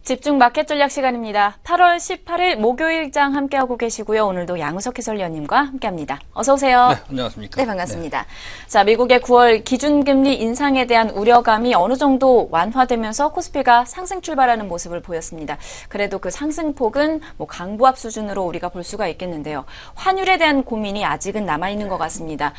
집중 마켓 전략 시간입니다. 8월 18일 목요일장 함께하고 계시고요. 오늘도 양우석 해설위원님과 함께합니다. 어서 오세요. 네, 안녕하십니까. 네, 반갑습니다. 네. 자, 미국의 9월 기준금리 인상에 대한 우려감이 어느 정도 완화되면서 코스피가 상승 출발하는 모습을 보였습니다. 그래도 그 상승폭은 강보합 수준으로 우리가 볼 수가 있겠는데요. 환율에 대한 고민이 아직은 남아있는 것 같습니다.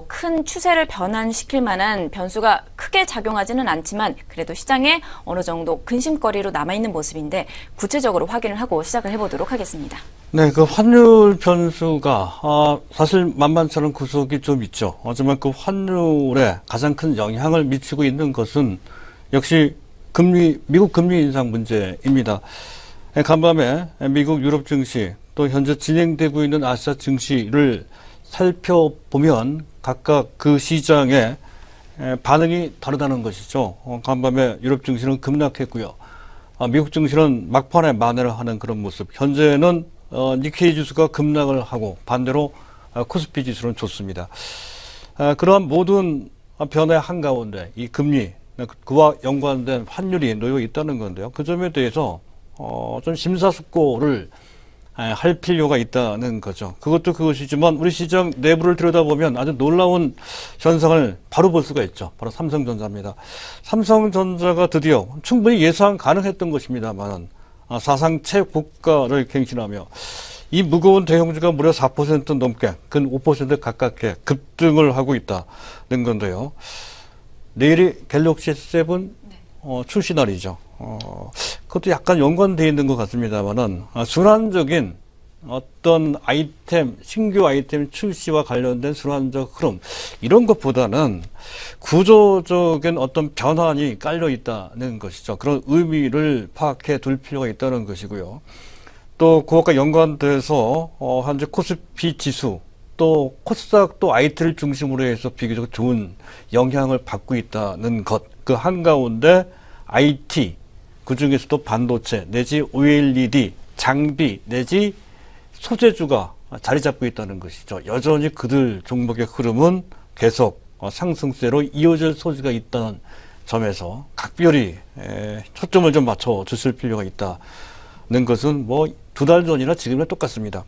큰 추세를 변환시킬 만한 변수가 크게 작용하지는 않지만 그래도 시장에 어느 정도 근심거리로 남아있는 모습인데 구체적으로 확인을 하고 시작을 해보도록 하겠습니다. 네, 그 환율 변수가 사실 만만치 않은 구석이 좀 있죠. 하지만 그 환율에 가장 큰 영향을 미치고 있는 것은 역시 미국 금리 인상 문제입니다. 간밤에 미국 유럽 증시 또 현재 진행되고 있는 아시아 증시를 살펴보면 각각 그 시장의 반응이 다르다는 것이죠. 간밤에 유럽 증시는 급락했고요. 미국 증시는 막판에 만회를 하는 그런 모습. 현재는 니케이 지수가 급락을 하고 반대로 코스피 지수는 좋습니다. 그러한 모든 변화의 한가운데 이 금리, 그와 연관된 환율이 놓여 있다는 건데요. 그 점에 대해서 좀 심사숙고를 할 필요가 있다는 거죠. 그것도 그것이지만 우리 시장 내부를 들여다보면 아주 놀라운 현상을 바로 볼 수가 있죠. 바로 삼성전자입니다. 삼성전자가 드디어 충분히 예상 가능했던 것입니다만 사상 최고가를 갱신하며 이 무거운 대형주가 무려 4% 넘게 근 5% 가깝게 급등을 하고 있다는 건데요. 내일이 갤럭시 S7 출시 날이죠. 그것도 약간 연관되어 있는 것 같습니다만은, 순환적인 어떤 아이템, 신규 아이템 출시와 관련된 순환적 흐름, 이런 것보다는 구조적인 어떤 변환이 깔려 있다는 것이죠. 그런 의미를 파악해 둘 필요가 있다는 것이고요. 또 그것과 연관돼서, 현재 코스피 지수, 또 코스닥 또 IT를 중심으로 해서 비교적 좋은 영향을 받고 있다는 것, 그 한가운데 IT, 그 중에서도 반도체 내지 OLED, 장비 내지 소재주가 자리 잡고 있다는 것이죠. 여전히 그들 종목의 흐름은 계속 상승세로 이어질 소지가 있다는 점에서 각별히 초점을 좀 맞춰 주실 필요가 있다는 것은 2달 전이나 지금이나 똑같습니다.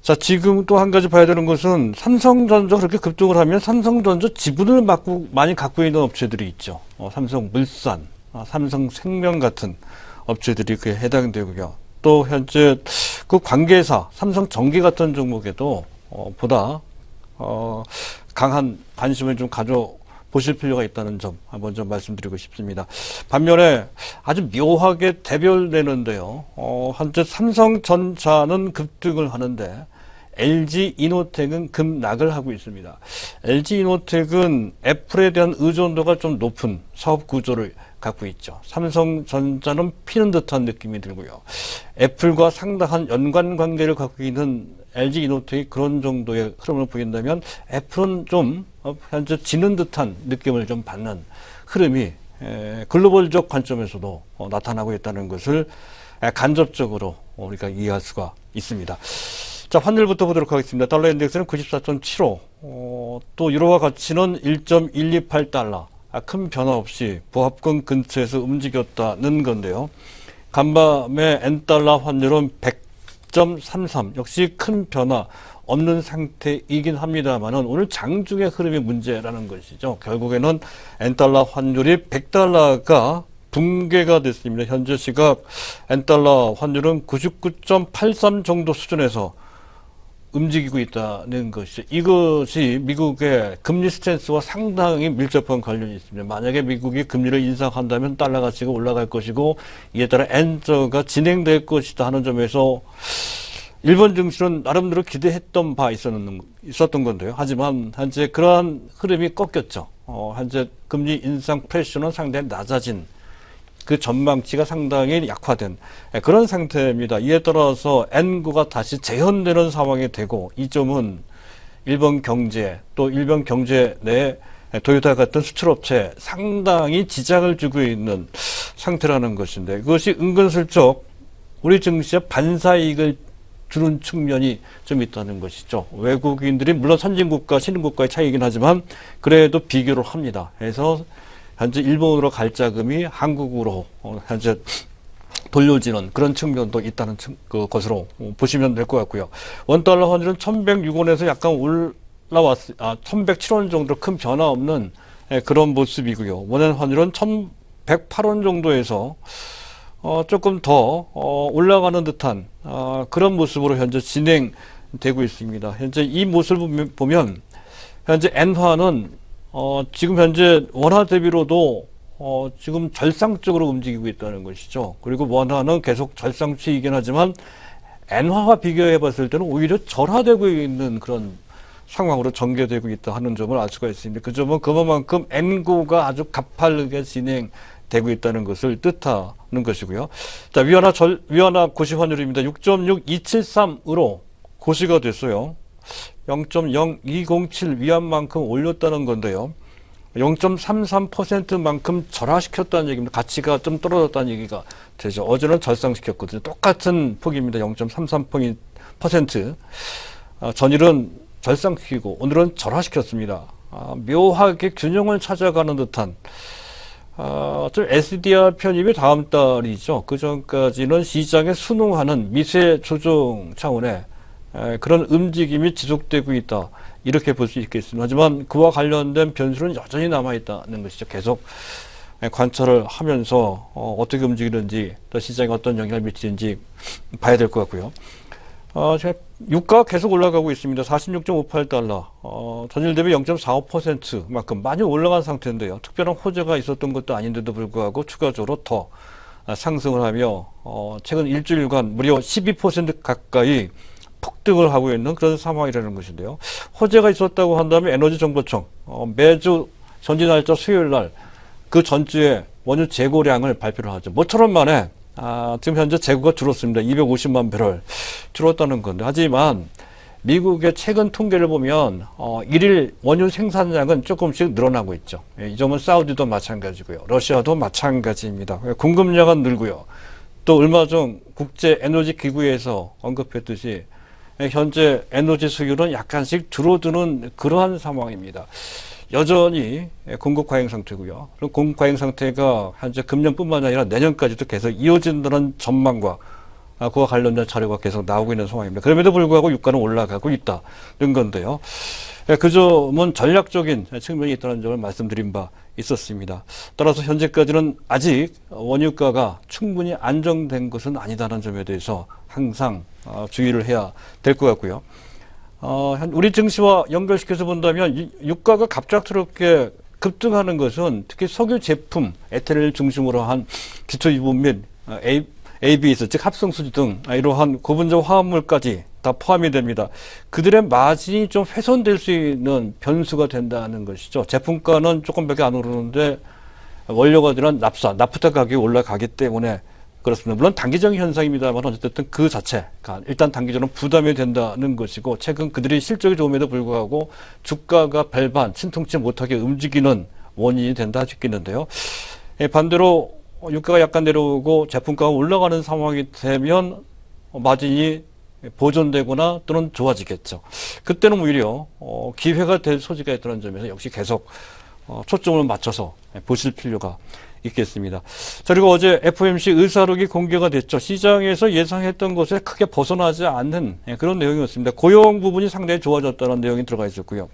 자, 지금 또 한 가지 봐야 되는 것은 삼성전자 그렇게 급등을 하면 삼성전자 지분을 많이 갖고 있는 업체들이 있죠. 삼성물산, 삼성생명 같은 업체들이 그에 해당되고요. 또 현재 그 관계사 삼성전기 같은 종목에도 보다 강한 관심을 좀 가져보실 필요가 있다는 점 먼저 말씀드리고 싶습니다. 반면에 아주 묘하게 대별되는데요. 현재 삼성전자는 급등을 하는데 LG이노텍은 급락을 하고 있습니다. LG이노텍은 애플에 대한 의존도가 좀 높은 사업 구조를 갖고 있죠. 삼성전자는 피는 듯한 느낌이 들고요. 애플과 상당한 연관 관계를 갖고 있는 LG이노텍이 그런 정도의 흐름을 보인다면 애플은 좀 현재 지는 듯한 느낌을 좀 받는 흐름이 글로벌적 관점에서도 나타나고 있다는 것을 간접적으로 우리가 이해할 수가 있습니다. 자, 환율부터 보도록 하겠습니다. 달러 인덱스는 94.75, 또 유로화 가치는 1.128달러. 큰 변화 없이 보합권 근처에서 움직였다는 건데요. 간밤에 N달러 환율은 100.33, 역시 큰 변화 없는 상태이긴 합니다만은 오늘 장중의 흐름이 문제라는 것이죠. 결국에는 N달러 환율이 100달러가 붕괴가 됐습니다. 현재 시각 N달러 환율은 99.83 정도 수준에서 움직이고 있다는 것이죠. 이것이 미국의 금리 스탠스와 상당히 밀접한 관련이 있습니다. 만약에 미국이 금리를 인상한다면 달러 가치가 올라갈 것이고 이에 따라 엔저가 진행될 것이다 하는 점에서 일본 증시는 나름대로 기대했던 바 있었던 건데요. 하지만 현재 그러한 흐름이 꺾였죠. 현재 금리 인상 프레셔는 상당히 낮아진 그 전망치가 상당히 약화된 그런 상태입니다. 이에 따라서 N구가 다시 재현되는 상황이 되고 이 점은 일본 경제 또 일본 경제 내 도요타 같은 수출업체에 상당히 지장을 주고 있는 상태라는 것인데 그것이 은근슬쩍 우리 증시에 반사이익을 주는 측면이 좀 있다는 것이죠. 외국인들이 물론 선진국과 신흥국가의 차이이긴 하지만 그래도 비교를 합니다. 그래서 현재 일본으로 갈 자금이 한국으로 현재 돌려지는 그런 측면도 있다는 것으로 보시면 될 것 같고요. 원달러 환율은 1106원에서 약간 1107원 정도로 큰 변화 없는 그런 모습이고요. 원엔 환율은 1108원 정도에서 조금 더 올라가는 듯한 그런 모습으로 현재 진행되고 있습니다. 현재 이 모습을 보면 현재 엔화는 지금 현재 원화 대비로도 지금 절상적으로 움직이고 있다는 것이죠. 그리고 원화는 계속 절상치이긴 하지만 엔화와 비교해 봤을 때는 오히려 절하되고 있는 그런 상황으로 전개되고 있다 하는 점을 알 수가 있습니다. 그 점은 그만큼 엔고가 아주 가파르게 진행되고 있다는 것을 뜻하는 것이고요. 자, 위안화 고시 환율입니다. 6.6273으로 고시가 됐어요. 0.0207 위안만큼 올렸다는 건데요. 0.33%만큼 절하시켰다는 얘기입니다. 가치가 좀 떨어졌다는 얘기가 되죠. 어제는 절상시켰거든요. 똑같은 폭입니다. 0.33%. 전일은 절상시키고 오늘은 절하시켰습니다. 묘하게 균형을 찾아가는 듯한 좀 SDR 편입이 다음 달이죠. 그 전까지는 시장에 순응하는 미세 조정 차원의 그런 움직임이 지속되고 있다. 이렇게 볼 수 있겠습니다. 하지만 그와 관련된 변수는 여전히 남아있다는 것이죠. 계속 관찰을 하면서 어떻게 움직이는지 또 시장에 어떤 영향을 미치는지 봐야 될 것 같고요. 유가가 계속 올라가고 있습니다. 46.58달러. 전일 대비 0.45%만큼 많이 올라간 상태인데요. 특별한 호재가 있었던 것도 아닌데도 불구하고 추가적으로 더 상승을 하며 최근 일주일간 무려 12% 가까이 폭등을 하고 있는 그런 상황이라는 것인데요. 호재가 있었다고 한다면 에너지정보청 매주 전지날짜 수요일날 그 전주에 원유 재고량을 발표를 하죠. 모처럼 만에 지금 현재 재고가 줄었습니다. 250만 배럴 줄었다는 건데, 하지만 미국의 최근 통계를 보면 일일 원유 생산량은 조금씩 늘어나고 있죠. 이 점은 사우디도 마찬가지고요. 러시아도 마찬가지입니다. 공급량은 늘고요. 또 얼마 전 국제 에너지 기구에서 언급했듯이 현재 에너지 수요는 약간씩 줄어드는 그러한 상황입니다. 여전히 공급 과잉 상태고요. 그럼 공급 과잉 상태가 현재 금년뿐만 아니라 내년까지도 계속 이어진다는 전망과 그와 관련된 자료가 계속 나오고 있는 상황입니다. 그럼에도 불구하고 유가는 올라가고 있다는 건데요. 그 점은 전략적인 측면이 있다는 점을 말씀드린 바 있었습니다. 따라서 현재까지는 아직 원유가가 충분히 안정된 것은 아니다는 점에 대해서 항상 주의를 해야 될 것 같고요. 우리 증시와 연결시켜서 본다면 유가가 갑작스럽게 급등하는 것은 특히 석유 제품, 에탄올 중심으로 한 기초유품 및 ABS, 즉 합성수지 등 이러한 고분자 화합물까지 다 포함이 됩니다. 그들의 마진이 좀 훼손될 수 있는 변수가 된다는 것이죠. 제품가는 조금밖에 안 오르는데 원료가 들어간 나프타 가격이 올라가기 때문에 그렇습니다. 물론 단기적인 현상입니다만 어쨌든 그 자체가 일단 단기적으로 부담이 된다는 것이고, 최근 그들이 실적이 좋음에도 불구하고 주가가 별반 신통치 못하게 움직이는 원인이 된다 할 수 있겠는데요. 반대로 유가가 약간 내려오고 제품가가 올라가는 상황이 되면 마진이 보존되거나 또는 좋아지겠죠. 그때는 오히려 기회가 될 소지가 있다는 점에서 역시 계속 초점을 맞춰서 보실 필요가 있겠습니다. 자, 그리고 어제 FOMC 의사록이 공개가 됐죠. 시장에서 예상했던 것에 크게 벗어나지 않는 그런 내용이었습니다. 고용 부분이 상당히 좋아졌다는 내용이 들어가 있었고요.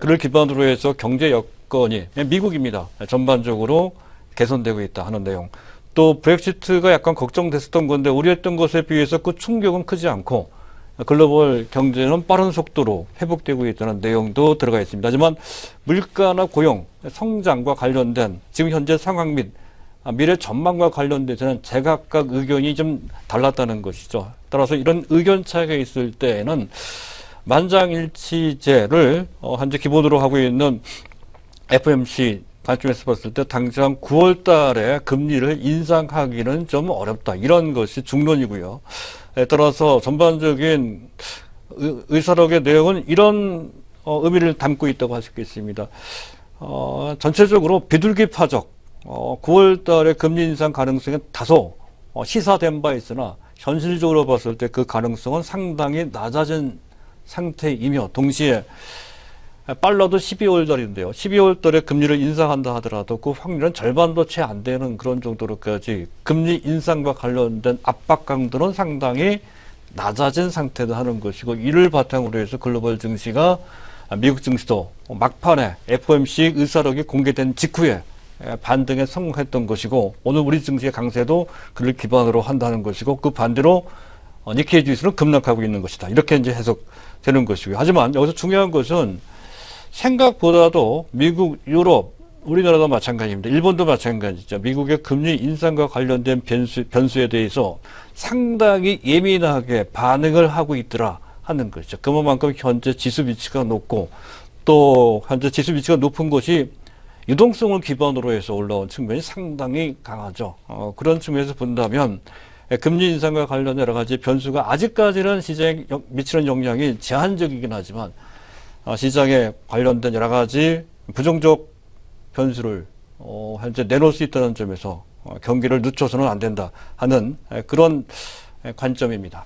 그를 기반으로 해서 경제 여건이 미국입니다. 전반적으로 개선되고 있다 하는 내용. 또 브렉시트가 약간 걱정됐었던 건데 우려했던 것에 비해서 그 충격은 크지 않고 글로벌 경제는 빠른 속도로 회복되고 있다는 내용도 들어가 있습니다. 하지만 물가나 고용, 성장과 관련된 지금 현재 상황 및 미래 전망과 관련돼서는 제각각 의견이 좀 달랐다는 것이죠. 따라서 이런 의견 차이가 있을 때에는 만장일치제를 현재 기본으로 하고 있는 FOMC 관점에서 봤을 때 당장 9월 달에 금리를 인상하기는 좀 어렵다. 이런 것이 중론이고요. 따라서 전반적인 의사록의 내용은 이런 의미를 담고 있다고 할 수 있겠습니다. 전체적으로 비둘기파적 9월 달에 금리 인상 가능성이 다소 시사된 바 있으나 현실적으로 봤을 때 그 가능성은 상당히 낮아진 상태이며, 동시에 빨라도 12월 달인데요. 12월 달에 금리를 인상한다 하더라도 그 확률은 절반도 채 안 되는 그런 정도로까지 금리 인상과 관련된 압박 강도는 상당히 낮아진 상태다 하는 것이고, 이를 바탕으로 해서 글로벌 증시가 미국 증시도 막판에 FOMC 의사록이 공개된 직후에 반등에 성공했던 것이고, 오늘 우리 증시의 강세도 그를 기반으로 한다는 것이고, 그 반대로 니케이 지수는 급락하고 있는 것이다. 이렇게 이제 해석되는 것이고요. 하지만 여기서 중요한 것은 생각보다도 미국, 유럽, 우리나라도 마찬가지입니다. 일본도 마찬가지죠. 미국의 금리 인상과 관련된 변수에 대해서 상당히 예민하게 반응을 하고 있더라 하는 것이죠. 그만큼 현재 지수 위치가 높고, 또 현재 지수 위치가 높은 것이 유동성을 기반으로 해서 올라온 측면이 상당히 강하죠. 그런 측면에서 본다면 금리 인상과 관련 여러 가지 변수가 아직까지는 시장에 미치는 영향이 제한적이긴 하지만, 시장에 관련된 여러 가지 부정적 변수를 현재 내놓을 수 있다는 점에서 경기를 늦춰서는 안 된다 하는 그런 관점입니다.